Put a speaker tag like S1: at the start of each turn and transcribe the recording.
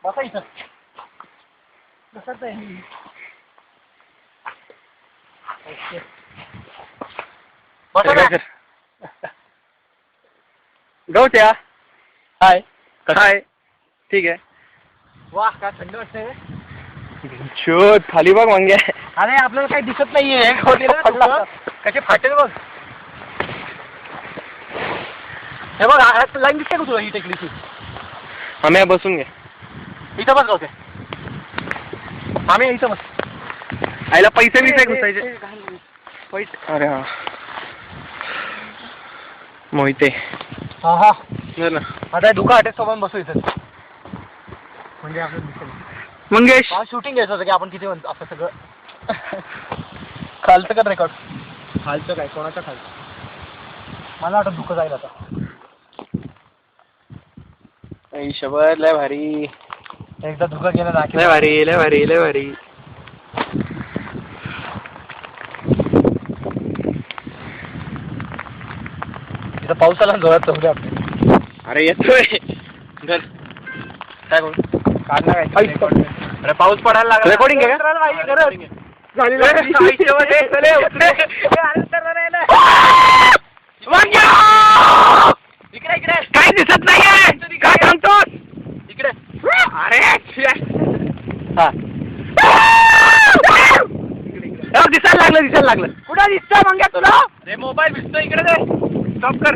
S1: बसा इथं. बसत आहे.
S2: गौत्या
S1: हाय.
S2: हाय. ठीक आहे.
S1: वा काय थंड वाटतंय.
S2: शोध खाली बघ वांग्या.
S1: अरे आपल्याला काही दिसत नाहीये. कसे फाटेल बघ. हे बघ लाईन दिसते का तुला ही टेकडीची.
S2: आम्ही बसून घे.
S1: इथं बस गावते. आम्ही इथं बस.
S2: आईला पैसे बिसे घुसायचे पैसे. अरे हा मोहिते.
S1: हा हा
S2: ना
S1: आता दुका हॉटेल सोबत बसू इथं. म्हणजे आपल्याला दिसेल.
S2: मंगेश
S1: शूटिंग घ्यायचं होतं की आपण किती म्हणतो असं सगळं. खालचं कर रेकॉर्ड. खालचं काय कोणाच्या खालचं. मला वाटतं दुखं जाईल आता.
S2: शबद लय भारी.
S1: एकदा धुकं गेलं ना.
S2: लय भारी लय भारी लय भारी.
S1: इथं पावसाला जोरात चौघे आपले.
S2: अरे येतोय.
S1: काय करू काढला काय.
S2: अरे पाऊस पडायला लागला. रेकॉर्डिंग आहे
S1: इकडे इकडे
S2: काय दिसत नाहीये. काय सांगतोस
S1: इकडे.
S2: अरे
S1: हा
S2: दिसायला लागलं दिसायला लागलं.
S1: कुठं दिसतं मंग्या तुला. रे मोबाईल दिसतो इकडे दे.
S2: स्टॉप कर.